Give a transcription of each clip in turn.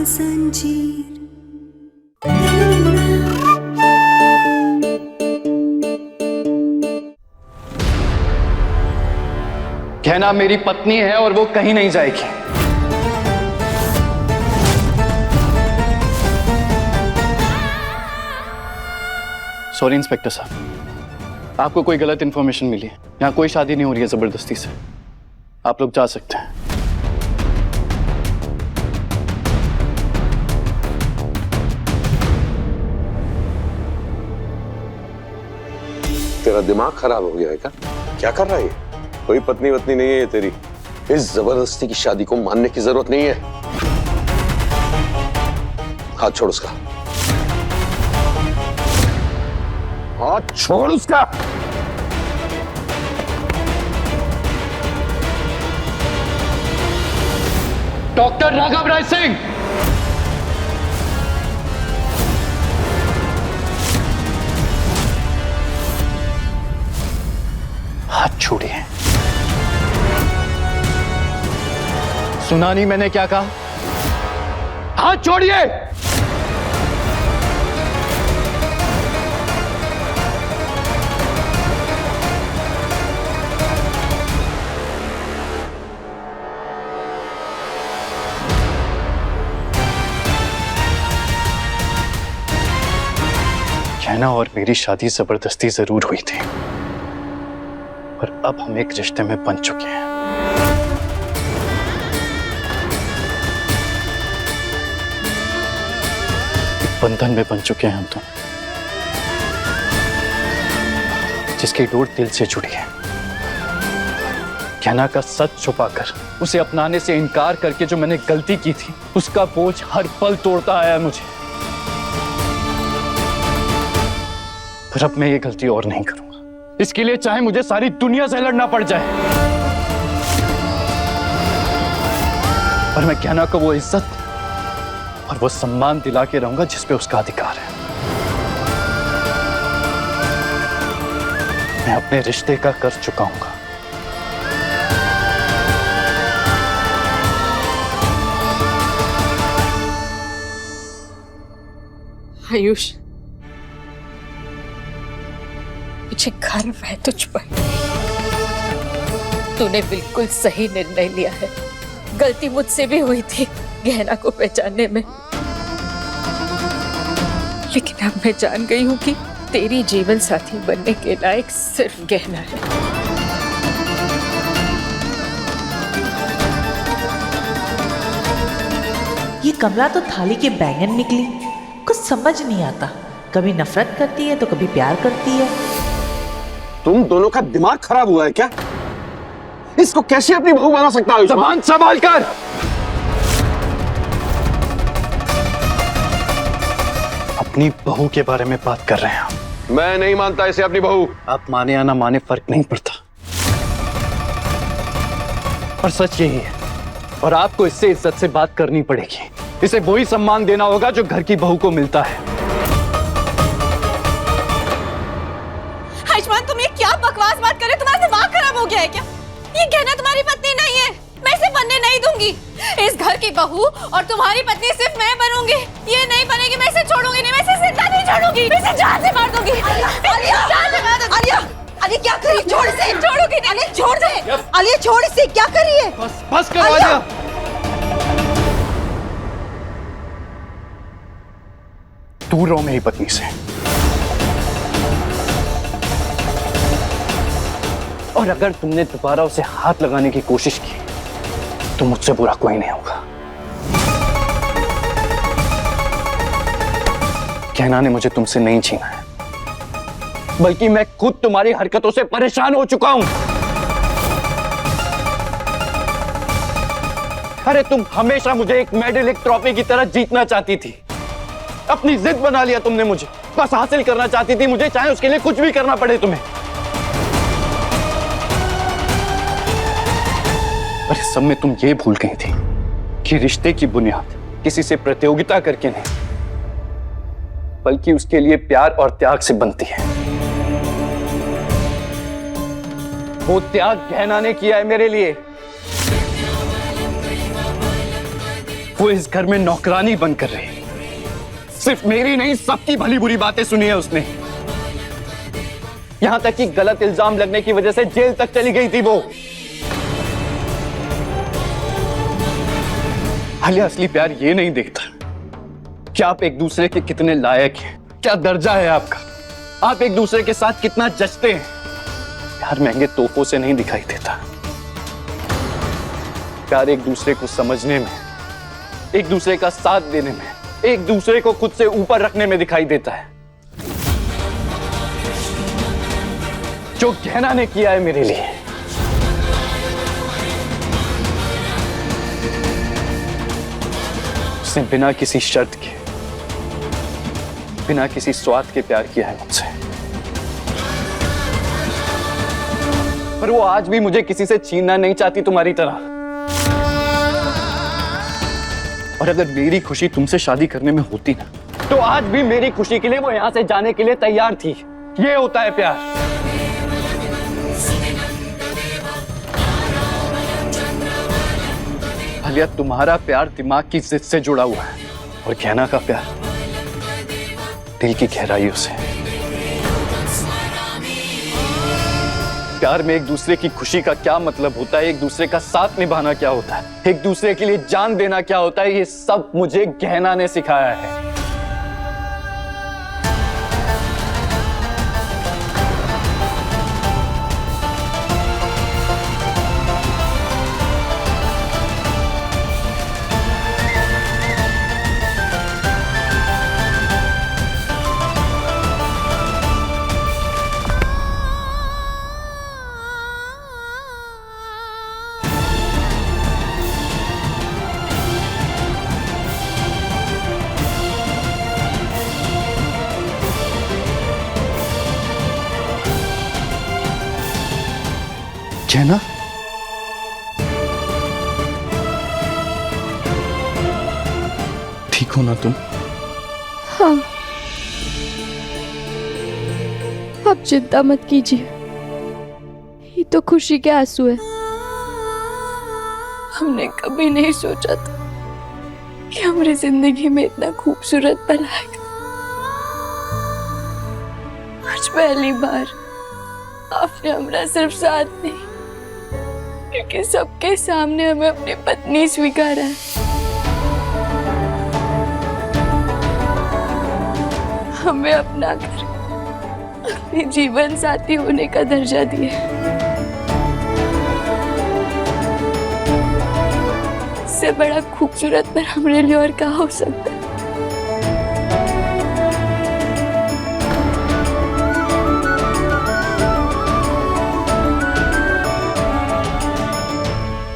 जंजीर। कहना मेरी पत्नी है और वो कहीं नहीं जाएगी। सॉरी इंस्पेक्टर साहब, आपको कोई गलत इंफॉर्मेशन मिली है। यहाँ कोई शादी नहीं हो रही है जबरदस्ती से। आप लोग जा सकते हैं। तेरा दिमाग खराब हो गया है क्या? क्या कर रहा है ये? कोई पत्नी वत्नी नहीं है ये तेरी। इस जबरदस्ती की शादी को मानने की जरूरत नहीं है। हाथ छोड़ उसका, हाथ छोड़ उसका। डॉक्टर राघव राय सिंह, हाथ छोड़िए। सुना नहीं मैंने क्या कहा? हाथ छोड़िए। कहना और मेरी शादी जबरदस्ती जरूर हुई थी, पर अब हम एक रिश्ते में बन चुके हैं। एक बंधन में बन चुके हैं हम तो, जिसकी डोर दिल से जुड़ी है। कहना का सच छुपाकर, उसे अपनाने से इनकार करके जो मैंने गलती की थी, उसका बोझ हर पल तोड़ता आया मुझे। पर अब मैं ये गलती और नहीं करूंगा। इसके लिए चाहे मुझे सारी दुनिया से लड़ना पड़ जाए, पर मैं कहना को वो इज्जत और वो सम्मान दिला के रहूंगा जिस पे उसका अधिकार है। मैं अपने रिश्ते का कर्ज चुकाऊंगा। आयुष, मुझे गर्व है तुझ पर। तूने बिल्कुल सही निर्णय लिया है। गलती मुझसे भी हुई थी गहना को पहचानने में, लेकिन अब मैं जान गई हूं कि तेरी जीवन साथी बनने के लायक सिर्फ गहना है। ये कमला तो थाली के बैंगन निकली। कुछ समझ नहीं आता, कभी नफरत करती है तो कभी प्यार करती है। तुम दोनों का दिमाग खराब हुआ है क्या? इसको कैसे अपनी बहू बना सकता है? जबान संभाल कर। अपनी बहू के बारे में बात कर रहे हैं आप। मैं नहीं मानता इसे अपनी बहू। आप माने या ना माने फर्क नहीं पड़ता, पर सच यही है और आपको इससे इज्जत से बात करनी पड़ेगी। इसे वही सम्मान देना होगा जो घर की बहू को मिलता है। आयुष्मान, तुम ये क्या बकवास बात कर रहे हो? तुम्हारा दिमाग खराब हो गया है क्या? ये गहना तुम्हारी पत्नी नहीं है। मैं इसे बनने नहीं दूंगी। इस घर की बहू और तुम्हारी पत्नी सिर्फ मैं बनूंगी। ये नहीं बनेगी। मैं इसे छोड़ूंगी नहीं। मैं इसे जिंदा नहीं छोड़ूंगी। मैं इसे जान से मार दूंगी। आलिया, आलिया क्या कर रही है? छोड़ इसे। छोड़ूंगी नहीं। आलिया छोड़ दे। आलिया छोड़ इसे। क्या कर रही है? बस करो आलिया। दूर रहो मेरी पत्नी से, और अगर तुमने दोबारा उसे हाथ लगाने की कोशिश की तो मुझसे बुरा कोई नहीं होगा। कहना ने मुझे तुमसे नहीं छीना है, बल्कि मैं खुद तुम्हारी हरकतों से परेशान हो चुका हूं। अरे तुम हमेशा मुझे एक मेडल, एक ट्रॉफी की तरह जीतना चाहती थी। अपनी जिद बना लिया तुमने मुझे। बस हासिल करना चाहती थी मुझे, चाहे उसके लिए कुछ भी करना पड़े तुम्हें। पर इस सब में तुम ये भूल गई थी कि रिश्ते की बुनियाद किसी से प्रतियोगिता करके नहीं, बल्कि उसके लिए प्यार और त्याग से बनती है। वो त्याग गहना ने किया है मेरे लिए। वो इस घर में नौकरानी बनकर रही। सिर्फ मेरी नहीं, सबकी भली बुरी बातें सुनी है उसने। यहां तक कि गलत इल्जाम लगने की वजह से जेल तक चली गई थी वो। आलिया, असली प्यार ये नहीं देखता कि आप एक दूसरे के कितने लायक हैं, क्या दर्जा है आपका, आप एक दूसरे के साथ कितना जचते हैं। प्यार महंगे तोहफों से नहीं दिखाई देता। प्यार एक दूसरे को समझने में, एक दूसरे का साथ देने में, एक दूसरे को खुद से ऊपर रखने में दिखाई देता है। जो गहना ने किया है मेरे लिए, उसने बिना किसी शर्त के, बिना किसी स्वार्थ के प्यार किया है मुझसे। पर वो आज भी मुझे किसी से छीनना नहीं चाहती तुम्हारी तरह। और अगर मेरी खुशी तुमसे शादी करने में होती ना, तो आज भी मेरी खुशी के लिए वो यहां से जाने के लिए तैयार थी। ये होता है प्यार। आलिया, तुम्हारा प्यार दिमाग की जिद से जुड़ा हुआ है और गहना का प्यार दिल की गहराइयों से। प्यार में एक दूसरे की खुशी का क्या मतलब होता है, एक दूसरे का साथ निभाना क्या होता है, एक दूसरे के लिए जान देना क्या होता है, ये सब मुझे गहना ने सिखाया है। गहना, ठीक हो ना तुम? हाँ, आप चिंता मत कीजिए, ये तो खुशी के आंसू है। हमने कभी नहीं सोचा था कि हमारी जिंदगी में इतना खूबसूरत पल आएगा। आज पहली बार आपने हमारा सिर्फ साथ नहीं, क्योंकि सबके सामने हमें अपनी पत्नी स्वीकारा है। हमें अपना कर अपने जीवन साथी होने का दर्जा दिया। इससे बड़ा खूबसूरत पर हमारे लिए और क्या हो सकता है।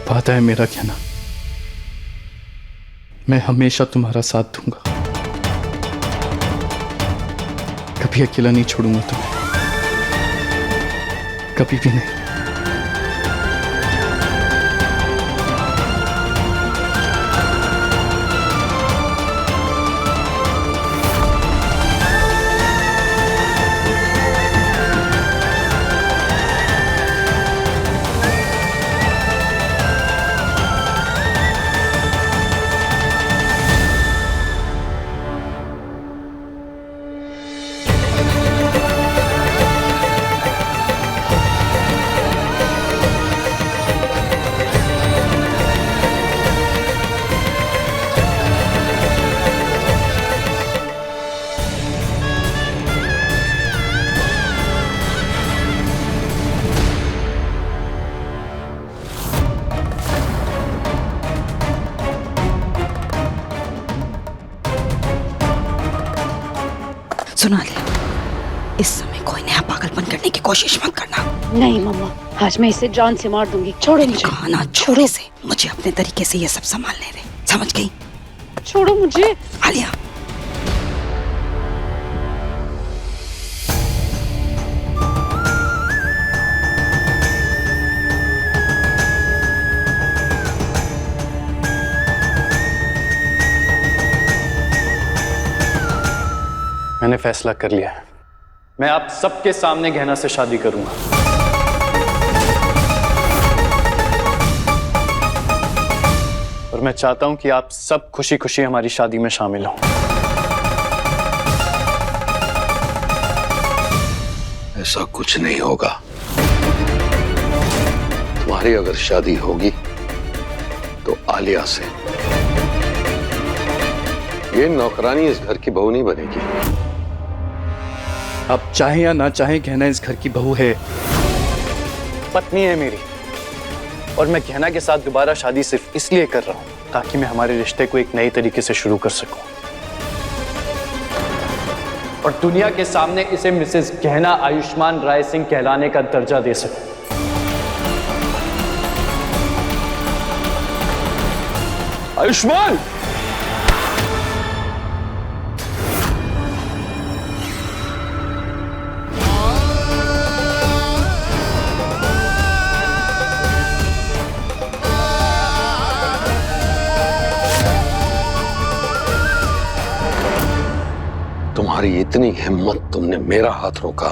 वादा है मेरा कहना, मैं हमेशा तुम्हारा साथ दूंगा, कभी अकेला नहीं छोड़ूंगा तुम्हें, कभी भी नहीं। सुना ले, इस समय कोई नया पागलपन करने की कोशिश मत करना। नहीं मम्मा, आज मैं इसे जान से मार दूंगी। छोड़ो मुझे। कहा ना छोड़ो से, मुझे अपने तरीके से ये सब संभालने दे, समझ गई? छोड़ो मुझे। आलिया, मैंने फैसला कर लिया है, मैं आप सबके सामने गहना से शादी करूंगा। और मैं चाहता हूं कि आप सब खुशी खुशी हमारी शादी में शामिल हों। ऐसा कुछ नहीं होगा। तुम्हारी अगर शादी होगी तो आलिया से। ये नौकरानी इस घर की बहू नहीं बनेगी। आप चाहें या ना चाहें, गहना इस घर की बहू है, पत्नी है मेरी। और मैं गहना के साथ दोबारा शादी सिर्फ इसलिए कर रहा हूं ताकि मैं हमारे रिश्ते को एक नए तरीके से शुरू कर सकूं और दुनिया के सामने इसे मिसेस गहना आयुष्मान राय सिंह कहलाने का दर्जा दे सकूं। आयुष्मान! तुम्हारी इतनी हिम्मत, तुमने मेरा हाथ रोका।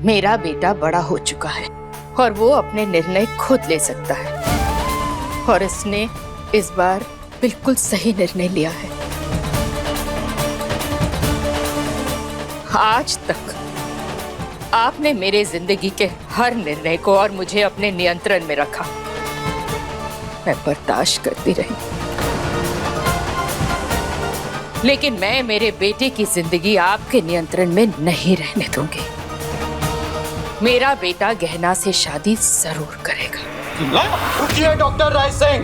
मेरा बेटा बड़ा हो चुका है और वो अपने निर्णय खुद ले सकता है और इसने इस बार बिल्कुल सही निर्णय लिया है। आज तक आपने मेरे जिंदगी के हर निर्णय को और मुझे अपने नियंत्रण में रखा। मैं बर्दाश्त करती रही, लेकिन मैं मेरे बेटे की जिंदगी आपके नियंत्रण में नहीं रहने दूंगी। मेरा बेटा गहना से शादी जरूर करेगा। रुकिए डॉक्टर राय सिंह।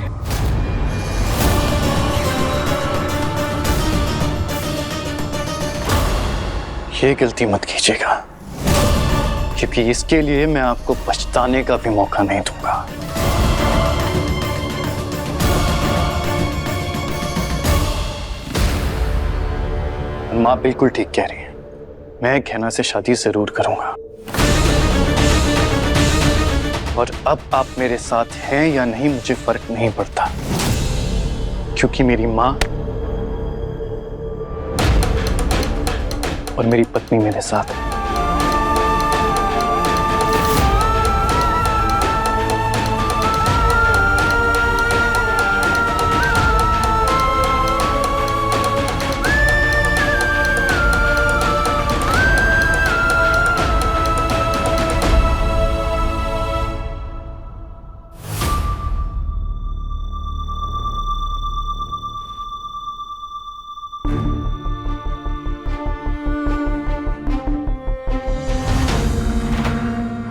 ये गलती मत कीजिएगा, क्योंकि इसके लिए मैं आपको पछताने का भी मौका नहीं दूंगा। माँ बिल्कुल ठीक कह रही है, मैं गहना से शादी जरूर करूंगा। और अब आप मेरे साथ हैं या नहीं मुझे फर्क नहीं पड़ता, क्योंकि मेरी माँ और मेरी पत्नी मेरे साथ है।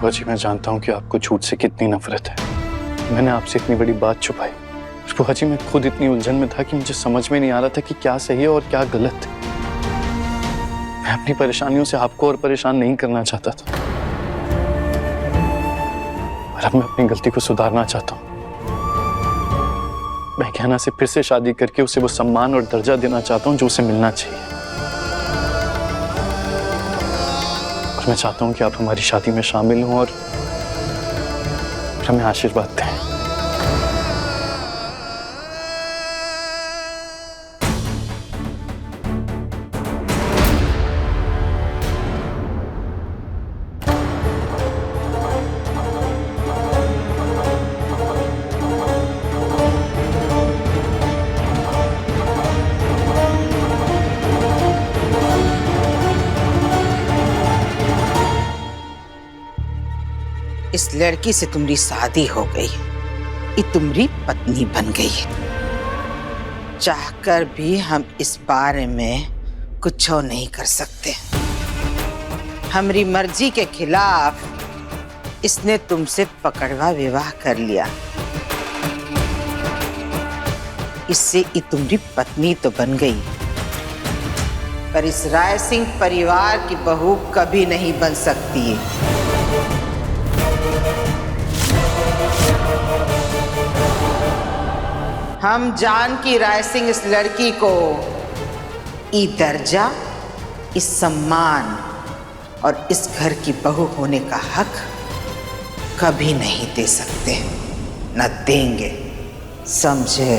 जी मैं जानता हूं कि आपको झूठ से कितनी नफरत है। मैंने आपसे इतनी बड़ी बात छुपाई। बुआ जी मैं खुद इतनी उलझन में था कि मुझे समझ में नहीं आ रहा था कि क्या सही है और क्या गलत। मैं अपनी परेशानियों से आपको और परेशान नहीं करना चाहता था, पर अब मैं अपनी गलती को सुधारना चाहता हूं। मैं गहना से फिर से शादी करके उसे वो सम्मान और दर्जा देना चाहता हूं जो उसे मिलना चाहिए। मैं चाहता हूं कि आप हमारी शादी में शामिल हों और हमें आशीर्वाद दें। इस लड़की से तुम्हारी शादी हो गई, ये तुम्हारी पत्नी बन गई। चाहकर भी हम इस बारे में कुछ नहीं कर सकते। हमारी मर्जी के खिलाफ इसने तुमसे पकड़वा विवाह कर लिया। इससे ये तुम्हारी पत्नी तो बन गई, पर इस राय सिंह परिवार की बहू कभी नहीं बन सकती है। हम जानकी राय सिंह इस लड़की को ई दर्जा, इस सम्मान और इस घर की बहू होने का हक कभी नहीं दे सकते, न देंगे, समझे?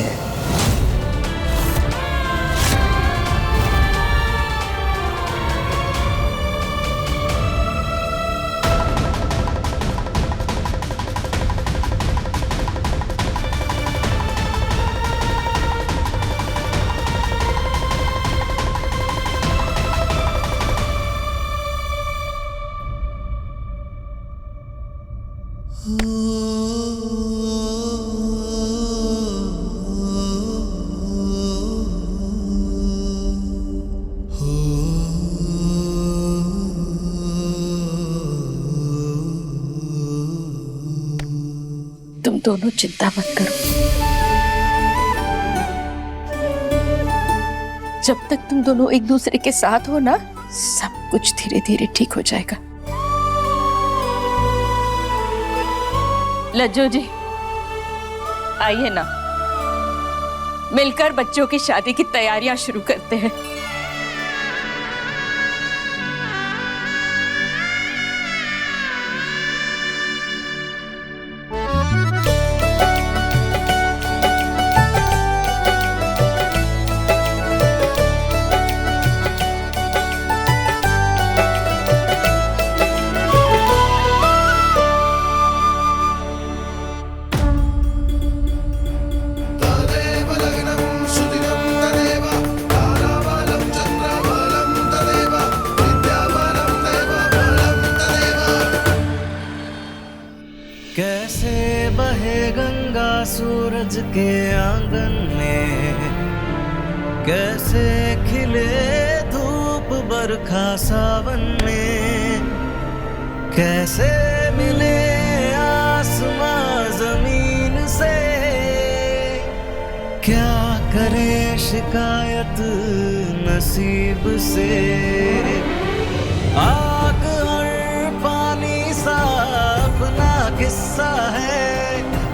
तुम दोनों चिंता मत करो। जब तक तुम दोनों एक दूसरे के साथ हो ना, सब कुछ धीरे धीरे ठीक हो जाएगा। लज्जो जी, आइए ना, मिलकर बच्चों की शादी की तैयारियां शुरू करते हैं। कैसे बहे गंगा सूरज के आंगन में, कैसे खिले धूप बरखा सावन में, कैसे मिले आसमां जमीन से, क्या करे शिकायत नसीब से। आग और पानी सा अपना किस्सा है,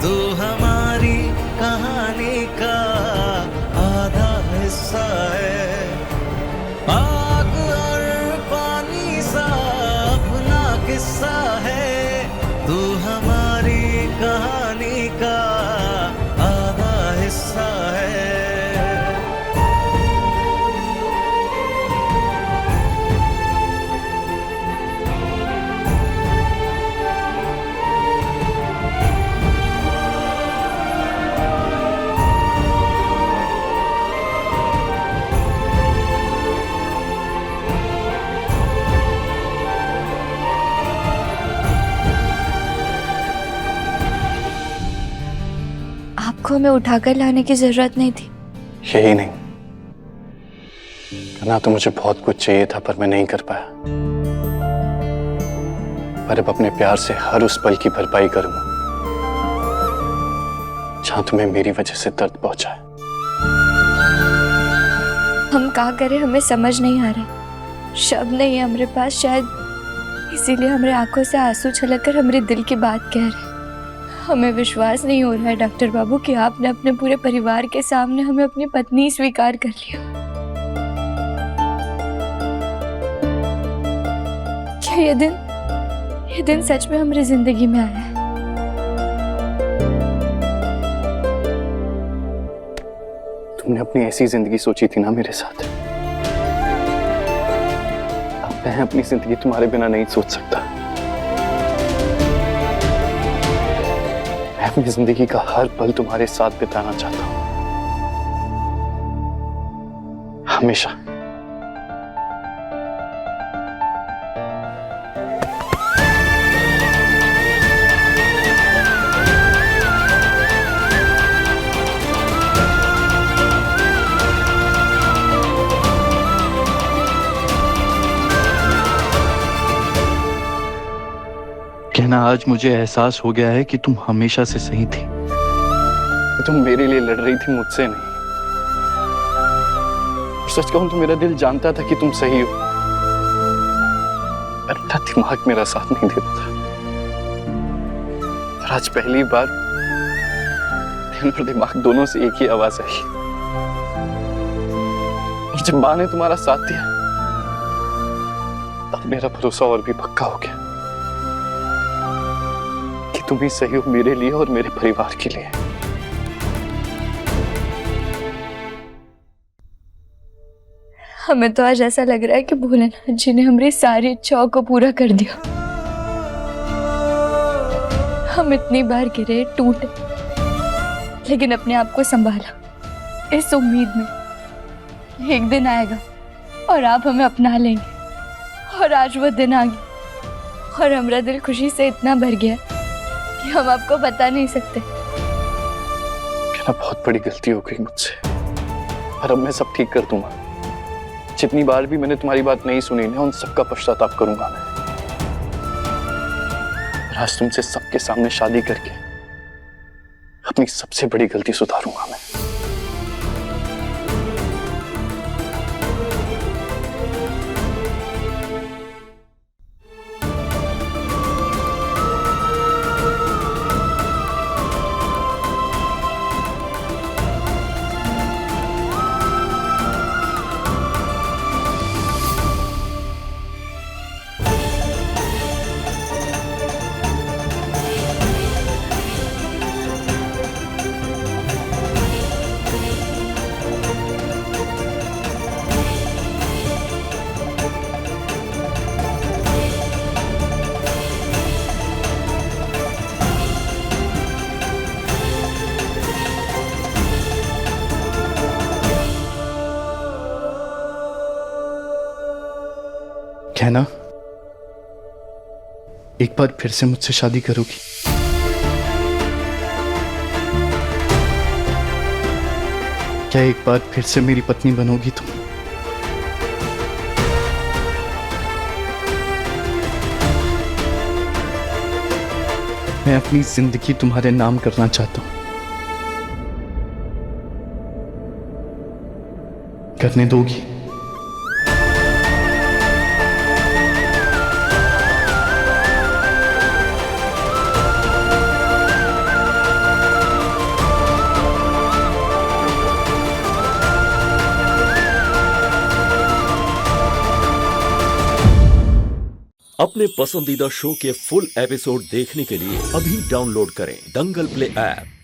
तू हमारी कहानी का आधा हिस्सा है। आग और पानी सा अपना किस्सा है, तू हमारी कहानी का आधा हिस्सा है। आपको हमें उठाकर लाने की जरूरत नहीं थी। यही नहीं, करना तो मुझे बहुत कुछ चाहिए था, पर मैं नहीं कर पाया। पर अब अपने प्यार से हर उस पल की भरपाई करूंगा जहां तुम्हें मेरी वजह से दर्द पहुंचा है। हम क्या करें, हमें समझ नहीं आ रहे। शब्द नहीं है हमारे पास, शायद इसीलिए हमारे आंखों से आंसू छलककर हमारे दिल की बात कह रहे। हमें विश्वास नहीं हो रहा है डॉक्टर बाबू कि आपने अपने पूरे परिवार के सामने हमें अपनी पत्नी स्वीकार कर लिया। क्या ये दिन सच में हमारी जिंदगी में आया है? तुमने अपनी ऐसी जिंदगी सोची थी ना मेरे साथ। अब मैं अपनी जिंदगी तुम्हारे बिना नहीं सोच सकता। मैं अपनी जिंदगी का हर पल तुम्हारे साथ बिताना चाहता हूं, हमेशा। कहना, आज मुझे एहसास हो गया है कि तुम हमेशा से सही थी। तुम मेरे लिए लड़ रही थी, मुझसे नहीं। और सच कहूं तो मेरा दिल जानता था कि तुम सही हो, पर मेरा दिमाग मेरा साथ नहीं देता था। और आज पहली बार दिल और दिमाग दोनों से एक ही आवाज आई। और जब मां ने तुम्हारा साथ दिया, तब मेरा भरोसा और भी पक्का हो गया कि तुम ही सही हो मेरे लिए और मेरे परिवार के लिए। हमें तो आज ऐसा लग रहा है कि भोलेनाथ जी ने हमारी सारी इच्छाओं को पूरा कर दिया। हम इतनी बार गिरे, टूटे, लेकिन अपने आप को संभाला इस उम्मीद में एक दिन आएगा और आप हमें अपना लेंगे। और आज वो दिन आ गया और हमारा दिल खुशी से इतना भर गया कि ये हम आपको बता नहीं सकते। कहना बहुत बड़ी गलती हो गई मुझसे, पर अब मैं सब ठीक कर दूंगा। जितनी बार भी मैंने तुम्हारी बात नहीं सुनी ना, उन सबका पश्चाताप करूंगा मैं। और आज तुमसे सबके सामने शादी करके अपनी सबसे बड़ी गलती सुधारूंगा मैं। कहना एक बार फिर से मुझसे शादी करोगी? क्या एक बार फिर से मेरी पत्नी बनोगी तुम? मैं अपनी जिंदगी तुम्हारे नाम करना चाहता हूं। करने दोगी? अपने पसंदीदा शो के फुल एपिसोड देखने के लिए अभी डाउनलोड करें दंगल प्ले ऐप।